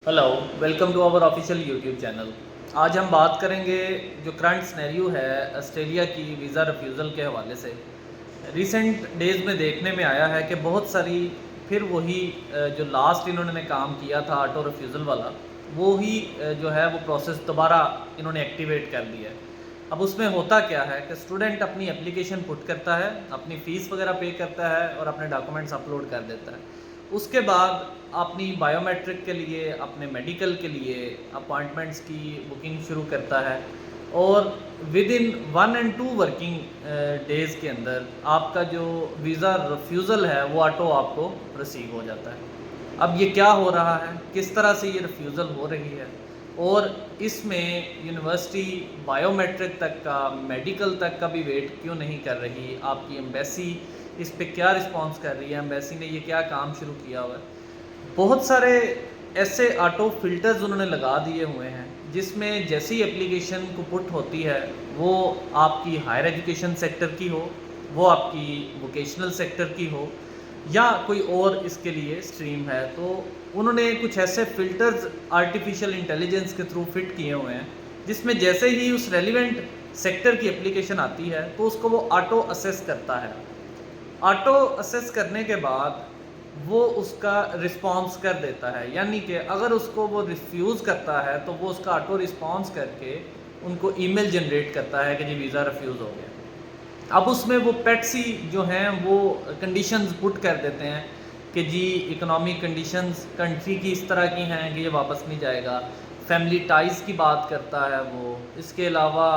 Hello, welcome to our official YouTube channel. आज हम बात करेंगे जो करंट सिनेरियो है ऑस्ट्रेलिया की वीज़ा रिफ्यूज़ल के हवाले से। रिसेंट डेज़ में देखने में आया है कि बहुत सारी फिर वही जो लास्ट इन्होंने काम किया था ऑटो रिफ्यूज़ल वाला, वो ही जो है वो प्रोसेस दोबारा इन्होंने एक्टिवेट कर दिया है। अब उसमें होता क्या है कि स्टूडेंट अपनी एप्लीकेशन पुट करता है, अपनी फ़ीस वगैरह पे करता है और अपने डॉक्यूमेंट्स अपलोड कर देता है। उसके बाद अपनी बायोमेट्रिक के लिए, अपने मेडिकल के लिए अपॉइंटमेंट्स की बुकिंग शुरू करता है और with in 1 and 2 working days के अंदर आपका जो वीज़ा रिफ्यूज़ल है वो ऑटो आपको रिसीव हो जाता है। अब ये क्या हो रहा है, किस तरह से ये रिफ्यूज़ल हो रही है और इसमें यूनिवर्सिटी बायोमेट्रिक तक का, मेडिकल तक का भी वेट क्यों नहीं कर रही, आपकी एम्बेसी इस पे क्या रिस्पॉन्स कर रही है, एम्बेसी ने ये क्या काम शुरू किया हुआ है। बहुत सारे ऐसे ऑटो फिल्टर्स उन्होंने लगा दिए हुए हैं जिसमें जैसी एप्लीकेशन को पुट होती है वो आपकी हायर एजुकेशन सेक्टर की हो, वो आपकी वोकेशनल सेक्टर की हो या कोई और इसके लिए स्ट्रीम है, तो उन्होंने कुछ ऐसे फ़िल्टर्स आर्टिफिशियल इंटेलिजेंस के थ्रू फिट किए हुए हैं जिसमें जैसे ही उस रेलिवेंट सेक्टर की एप्लीकेशन आती है तो उसको वो ऑटो असेस करता है। ऑटो असेस करने के बाद वो उसका रिस्पॉन्स कर देता है, यानी कि अगर उसको वो रिफ्यूज़ करता है तो वो उसका ऑटो रिस्पॉन्स करके उनको ईमेल जनरेट करता है कि जी वीज़ा रिफ्यूज़ हो गया। अब उसमें वो पेट्सी जो हैं वो कंडीशंस पुट कर देते हैं कि जी इकोनॉमिक कंडीशंस कंट्री की इस तरह की हैं कि ये वापस नहीं जाएगा। फैमिली टाइज़ की बात करता है वो, इसके अलावा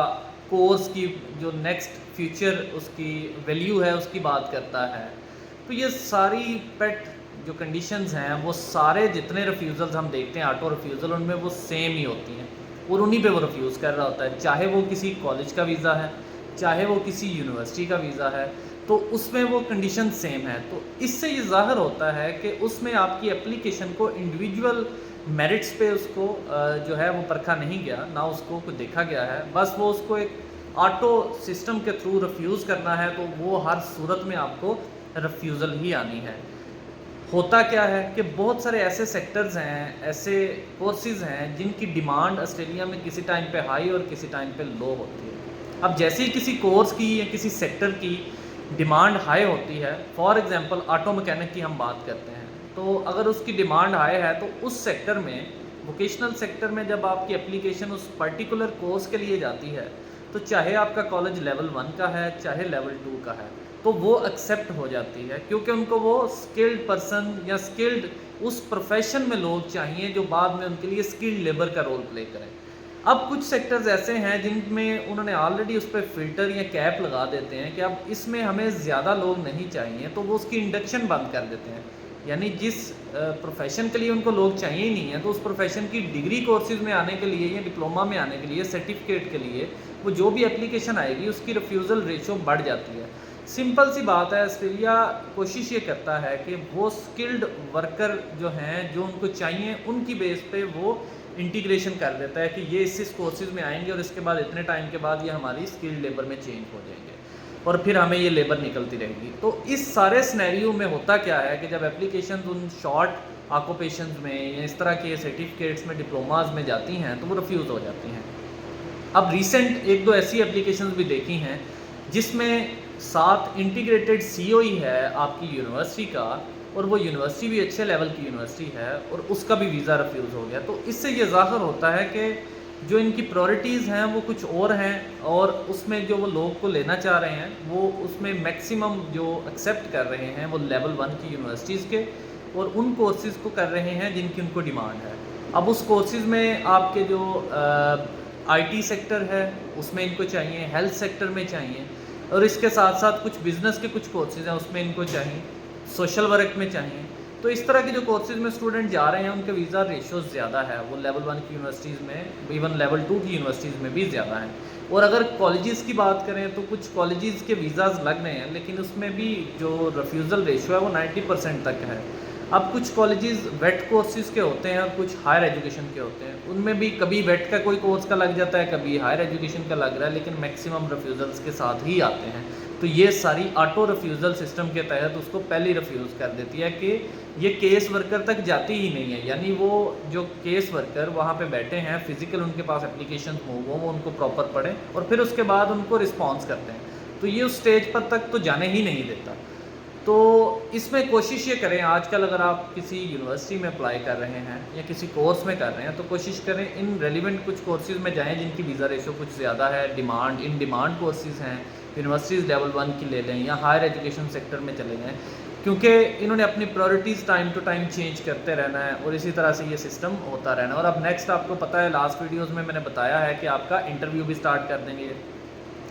कोर्स की जो नेक्स्ट फ्यूचर उसकी वैल्यू है उसकी बात करता है। तो ये सारी पेट जो कंडीशंस हैं वो सारे जितने रिफ्यूज़ल्स हम देखते हैं ऑटो रिफ्यूज़ल, उनमें वो सेम ही होती हैं और उन्हीं पे वो रिफ्यूज़ कर रहा होता है, चाहे वो किसी कॉलेज का वीज़ा है, चाहे वो किसी यूनिवर्सिटी का वीज़ा है, तो उसमें वो कंडीशन सेम है। तो इससे ये ज़ाहिर होता है कि उसमें आपकी एप्लीकेशन को इंडिविजुअल मेरिट्स पे उसको जो है वो परखा नहीं गया, ना उसको कुछ देखा गया है, बस वो उसको एक ऑटो सिस्टम के थ्रू रिफ्यूज़ करना है तो वो हर सूरत में आपको रिफ्यूज़ल ही आनी है। होता क्या है कि बहुत सारे ऐसे सेक्टर्स हैं, ऐसे कोर्सेज़ हैं जिनकी डिमांड ऑस्ट्रेलिया में किसी टाइम पे हाई और किसी टाइम पे लो होती है। अब जैसे ही किसी कोर्स की या किसी सेक्टर की डिमांड हाई होती है, फॉर एग्ज़ाम्पल ऑटो मैकेनिक की हम बात करते हैं, तो अगर उसकी डिमांड हाई है तो उस सेक्टर में, वोकेशनल सेक्टर में जब आपकी एप्लीकेशन उस पर्टिकुलर कोर्स के लिए जाती है, तो चाहे आपका कॉलेज लेवल 1 का है, चाहे लेवल 2 का है, तो वो एक्सेप्ट हो जाती है क्योंकि उनको वो स्किल्ड पर्सन या स्किल्ड उस प्रोफेशन में लोग चाहिए जो बाद में उनके लिए स्किल्ड लेबर का रोल प्ले करें। अब कुछ सेक्टर्स ऐसे हैं जिनमें उन्होंने ऑलरेडी उस पर फ़िल्टर या कैप लगा देते हैं कि अब इसमें हमें ज़्यादा लोग नहीं चाहिए, तो वो उसकी इंडक्शन बंद कर देते हैं। यानी जिस प्रोफेशन के लिए उनको लोग चाहिए ही नहीं है, तो उस प्रोफेशन की डिग्री कोर्सेज़ में आने के लिए या डिप्लोमा में आने के लिए, सर्टिफिकेट के लिए वो जो भी एप्लीकेशन आएगी उसकी रिफ्यूज़ल रेशो बढ़ जाती है। सिंपल सी बात है, ऑस्ट्रेलिया कोशिश ये करता है कि वो स्किल्ड वर्कर जो हैं, जो उनको चाहिए, उनकी बेस पे वो इंटीग्रेशन कर देता है कि ये इस कोर्सेज़ में आएंगे और इसके बाद इतने टाइम के बाद ये हमारी स्किल्ड लेबर में चेंज हो जाएंगे और फिर हमें ये लेबर निकलती रहेगी। तो इस सारे सिनेरियो में होता क्या है कि जब एप्लीकेशन उन शॉर्ट ऑक्यूपेशंस में या इस तरह के सर्टिफिकेट्स में, डिप्लोमाज में जाती हैं तो वो रिफ्यूज़ हो जाती हैं। अब रिसेंट 1-2 ऐसी एप्लीकेशंस भी देखी हैं जिसमें साथ इंटीग्रेटेड सीओई है आपकी यूनिवर्सिटी का, और वो यूनिवर्सिटी भी अच्छे लेवल की यूनिवर्सिटी है और उसका भी वीज़ा रिफ्यूज़ हो गया। तो इससे ये ज़ाहिर होता है कि जो इनकी प्रायोरिटीज़ हैं वो कुछ और हैं और उसमें जो वो लोग को लेना चाह रहे हैं वो उसमें मैक्सिमम जो एक्सेप्ट कर रहे हैं वो लेवल 1 की यूनिवर्सिटीज़ के और उन कोर्सेज़ को कर रहे हैं जिनकी उनको डिमांड है। अब उस कोर्सेज़ में आपके जो आईटी सेक्टर है उसमें इनको चाहिए, हेल्थ सेक्टर में चाहिए और इसके साथ साथ कुछ बिज़नेस के कुछ कोर्सेज़ हैं उसमें इनको चाहिए, सोशल वर्क में चाहिए। तो इस तरह के जो कोर्सेज़ में स्टूडेंट जा रहे हैं उनके वीज़ा रेशोज़ ज़्यादा है, वो लेवल 1 की यूनिवर्सिटीज़ में, इवन लेवल 2 की यूनिवर्सिटीज़ में भी ज़्यादा हैं। और अगर कॉलेजेस की बात करें तो कुछ कॉलेजेस के वीज़ाज़ लग रहे हैं लेकिन उसमें भी जो रिफ्यूज़ल रेशो है वो 90% तक है। अब कुछ कॉलेजेस वेट कोर्सेज़ के होते हैं और कुछ हायर एजुकेशन के होते हैं, उनमें भी कभी वेट का कोई कोर्स का लग जाता है, कभी हायर एजुकेशन का लग रहा है, लेकिन मैक्सिमम रिफ्यूज़ल्स के साथ ही आते हैं। तो ये सारी ऑटो रिफ्यूज़ल सिस्टम के तहत उसको पहले रिफ्यूज़ कर देती है कि ये केस वर्कर तक जाती ही नहीं है। यानी वो जो केस वर्कर वहाँ पे बैठे हैं, फ़िज़िकल उनके पास एप्लीकेशन हो वो उनको प्रॉपर पढ़ें और फिर उसके बाद उनको रिस्पॉन्स करते हैं। तो ये उस स्टेज पर तक तो जाने ही नहीं देता। तो इसमें कोशिश ये करें, आजकल अगर आप किसी यूनिवर्सिटी में अप्लाई कर रहे हैं या किसी कोर्स में कर रहे हैं तो कोशिश करें इन रेलिवेंट कुछ कोर्सेज़ में जाएं जिनकी वीज़ा रेशो कुछ ज़्यादा है, इन डिमांड कोर्सेज़ हैं, यूनिवर्सिटीज़ लेवल 1 की ले लें या हायर एजुकेशन सेक्टर में चले जाएँ, क्योंकि इन्होंने अपनी priorities time to time change करते रहना है और इसी तरह से ये सिस्टम होता रहना है। और अब नेक्स्ट आपको पता है, लास्ट वीडियोज़ में मैंने बताया है कि आपका इंटरव्यू भी स्टार्ट कर देंगे।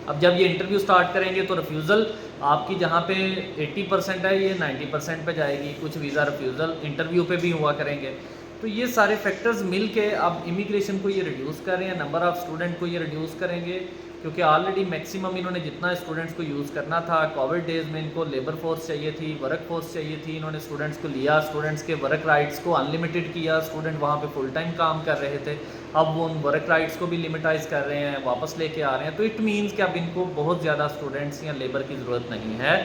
अब जब ये इंटरव्यू स्टार्ट करेंगे तो रिफ्यूज़ल आपकी जहाँ पे 80% है ये 90% पे जाएगी, कुछ वीज़ा रिफ्यूज़ल इंटरव्यू पे भी हुआ करेंगे। तो ये सारे फैक्टर्स मिल के अब इमिग्रेशन को ये रिड्यूस कर रहे हैं, नंबर ऑफ़ स्टूडेंट को ये रिड्यूस करेंगे, क्योंकि ऑलरेडी मैक्सिमम इन्होंने जितना स्टूडेंट्स को यूज़ करना था, कोविड डेज़ में इनको लेबर फोर्स चाहिए थी, वर्क फोर्स चाहिए थी, इन्होंने स्टूडेंट्स को लिया, स्टूडेंट्स के वर्क राइट्स को अनलिमिटेड किया, स्टूडेंट वहाँ पे फुल टाइम काम कर रहे थे, अब वो उन वर्क राइट्स को भी लिमिटाइज़ कर रहे हैं, वापस लेके आ रहे हैं। तो इट मीन्स कि अब इनको बहुत ज़्यादा स्टूडेंट्स या लेबर की ज़रूरत नहीं है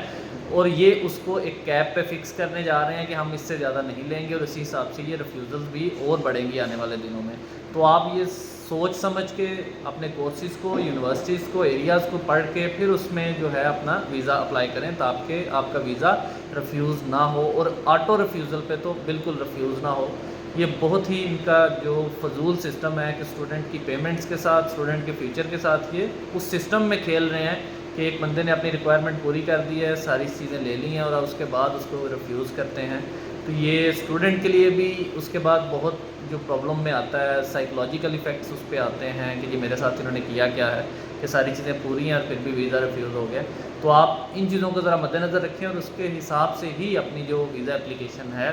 और ये उसको एक कैप पे फिक्स करने जा रहे हैं कि हम इससे ज़्यादा नहीं लेंगे और इसी हिसाब से ये रिफ्यूज़ल्स भी और बढ़ेंगी आने वाले दिनों में। तो आप ये सोच समझ के अपने कोर्सेज़ को, यूनिवर्सिटीज़ को, एरियाज़ को पढ़ के फिर उसमें जो है अपना वीज़ा अप्लाई करें ताकि आपका वीज़ा रिफ्यूज़ ना हो और ऑटो रिफ्यूज़ल पे तो बिल्कुल रिफ्यूज़ ना हो। ये बहुत ही इनका जो फजूल सिस्टम है कि स्टूडेंट की पेमेंट्स के साथ, स्टूडेंट के फ्यूचर के साथ ये उस सिस्टम में खेल रहे हैं कि एक बंदे ने अपनी रिक्वायरमेंट पूरी कर दी है, सारी चीज़ें ले ली हैं और उसके बाद उसको रिफ्यूज़ करते हैं। तो ये स्टूडेंट के लिए भी उसके बाद बहुत जो प्रॉब्लम में आता है, साइकोलॉजिकल इफ़ेक्ट्स उस पर आते हैं कि जी मेरे साथ इन्होंने किया क्या है कि सारी चीज़ें पूरी हैं और फिर भी वीज़ा रिफ्यूज़ हो गया। तो आप इन चीज़ों को ज़रा मद्देनज़र रखें और उसके हिसाब से ही अपनी जो वीज़ा एप्लीकेशन है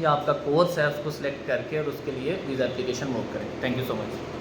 या आपका कोर्स है उसको सिलेक्ट करके और उसके लिए वीज़ा एप्लीकेशन मूव करें। Thank you so much.